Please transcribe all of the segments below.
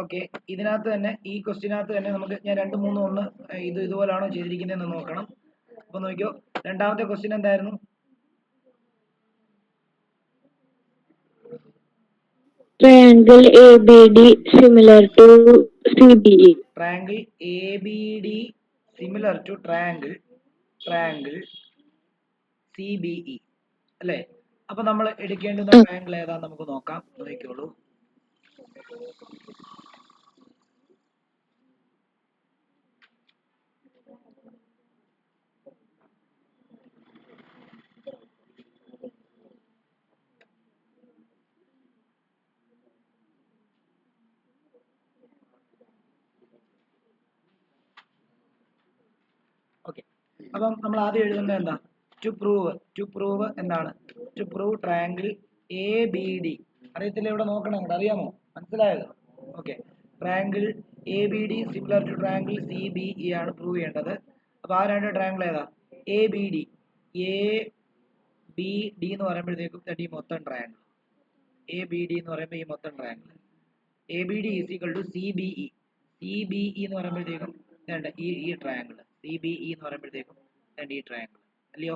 Okay, ഇതിനകത്ത് തന്നെ ഈ ക്വസ്റ്റിനകത്ത് തന്നെ നമുക്ക് ഞാൻ 2, 3, 1 ഇതുപോലാണോ ചെയ്തിരിക്കുന്നതെന്ന് നോക്കണം. അപ്പൊ നോക്കിയോ, രണ്ടാമത്തെ ക്വസ്റ്റ്യൻ എന്തായിരുന്നു? Triangle ABD similar to CBE. Triangle ABD similar to triangle CBE അല്ലേ? അപ്പൊ നമ്മൾ എടുക്കേണ്ടുന്ന ട്രയാങ്കിൾ ഏതാ നമുക്ക് നോക്കാം. നോക്കിക്കോളൂ. ഓക്കെ, അപ്പം നമ്മൾ ആദ്യം എഴുതുന്നത് എന്താ? ടു പ്രൂവ് എന്താണ്? To prove triangle A B D. അറിയത്തില്ല, ഇവിടെ നോക്കണം, ഇവിടെ അറിയാമോ? മനസ്സിലായത്? Okay, triangle A B D similar to triangle C B E ആണ് പ്രൂവ് ചെയ്യേണ്ടത്. അപ്പൊ ആ രണ്ട് ട്രയാങ്കിൾ ഏതാ? A B D. A B D എന്ന് പറയുമ്പോഴത്തേക്കും ഈ മൊത്തം ട്രയാങ്കിൾ എ ബി ഡി എന്ന് പറയുമ്പോൾ ഈ മൊത്തം triangle A B D is equal to C B E. C B E എന്ന് പറയുമ്പോഴത്തേക്കും ഈ ട്രയാങ്കിൾ സി ബി ഇ എന്ന് പറയുമ്പോഴത്തേക്കും ഈ ട്രയാങ്കിൾ അല്ലയോ?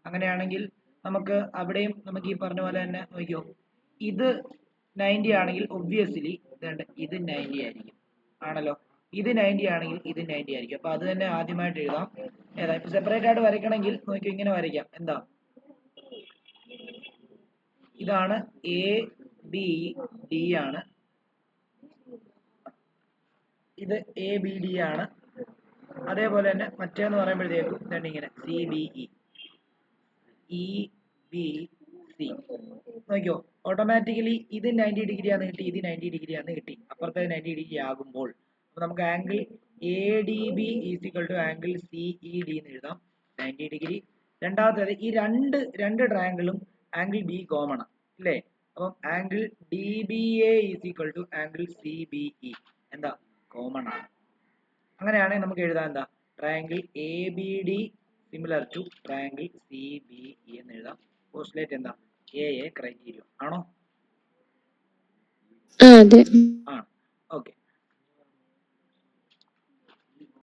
അങ്ങനെയാണെങ്കിൽ നമുക്ക് അവിടെയും നമുക്ക് ഈ പറഞ്ഞ പോലെ തന്നെ നോക്കിയോ, ഇത് 90 ആണെങ്കിൽ ഒബ്വിയസ്ലി ഇത് 90 ആയിരിക്കും, ആണല്ലോ. ഇത് 90 ആണെങ്കിൽ ഇത് 90 ആയിരിക്കും. അപ്പൊ അത് തന്നെ ആദ്യമായിട്ട് എഴുതാം. ഏതാ? ഇപ്പൊ സെപ്പറേറ്റ് ആയിട്ട് വരയ്ക്കണമെങ്കിൽ നോക്കിയോ, ഇങ്ങനെ വരയ്ക്കാം. എന്താ? ഇതാണ് എ ബി ഡി ആണ്, ഇത് എ ബി ഡി ആണ്. അതേപോലെ തന്നെ മറ്റേന്ന് പറയുമ്പോഴത്തേക്കും ഇങ്ങനെ C B E B C. നോക്കിയോ, ഓട്ടോമാറ്റിക്കലി ഇത് 90 ഡിഗ്രി ആണ് കിട്ടി, ഇത് 90 ഡിഗ്രി ആണ് കിട്ടി. അപ്പുറത്തെ 90 ഡിഗ്രി ആകുമ്പോൾ അപ്പൊ നമുക്ക് angle A D B is equal to angle C E D എന്ന് എഴുതാം, 90 ഡിഗ്രി. രണ്ടാമത്തേത്, ഈ രണ്ട് ട്രയാങ്കിളും ആംഗിൾ ബി കോമൺ ആണ് അല്ലേ? അപ്പം angle D B A is equal to angle C B E എന്താ? കോമൺ ആണ്. അങ്ങനെയാണെങ്കിൽ നമുക്ക് എഴുതാം എന്താ? Triangle A B D similar to triangle C B E എന്ന് എഴുതാം. പോസ്റ്റുലേറ്റ് എന്താ? എ ക്രൈറ്റീരിയ ആണോ? അതെ. ആണ്. ഓക്കെ,